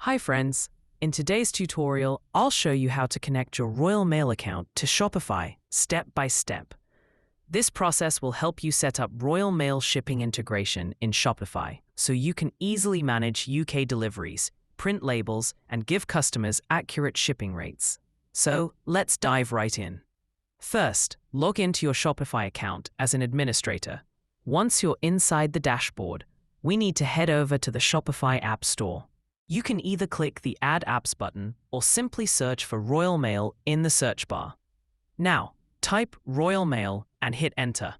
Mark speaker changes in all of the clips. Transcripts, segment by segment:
Speaker 1: Hi friends, in today's tutorial, I'll show you how to connect your Royal Mail account to Shopify step by step. This process will help you set up Royal Mail shipping integration in Shopify so you can easily manage UK deliveries, print labels, and give customers accurate shipping rates. So let's dive right in. First, log into your Shopify account as an administrator. Once you're inside the dashboard, we need to head over to the Shopify App Store. You can either click the Add Apps button or simply search for Royal Mail in the search bar. Now, type Royal Mail and hit Enter.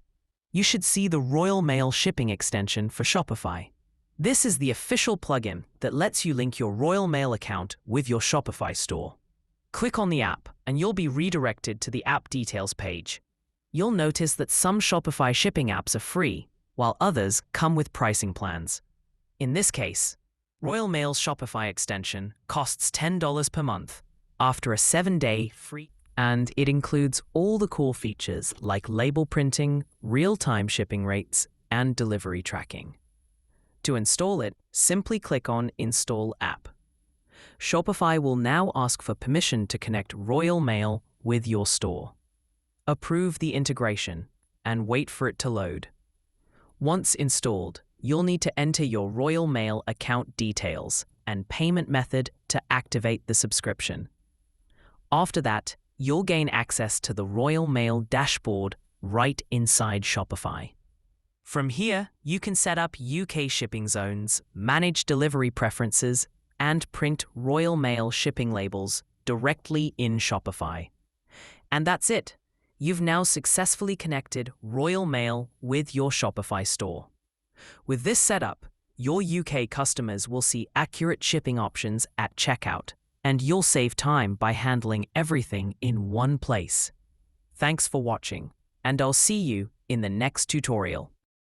Speaker 1: You should see the Royal Mail shipping extension for Shopify. This is the official plugin that lets you link your Royal Mail account with your Shopify store. Click on the app and you'll be redirected to the app details page. You'll notice that some Shopify shipping apps are free, while others come with pricing plans. In this case, Royal Mail's Shopify extension costs $10 per month after a 7-day free, and it includes all the cool features like label printing, real-time shipping rates, and delivery tracking. To install it, simply click on Install App. Shopify will now ask for permission to connect Royal Mail with your store. Approve the integration and wait for it to load. Once installed, you'll need to enter your Royal Mail account details and payment method to activate the subscription. After that, you'll gain access to the Royal Mail dashboard right inside Shopify. From here, you can set up UK shipping zones, manage delivery preferences, and print Royal Mail shipping labels directly in Shopify. And that's it. You've now successfully connected Royal Mail with your Shopify store. With this setup, your UK customers will see accurate shipping options at checkout, and you'll save time by handling everything in one place. Thanks for watching, and I'll see you in the next tutorial.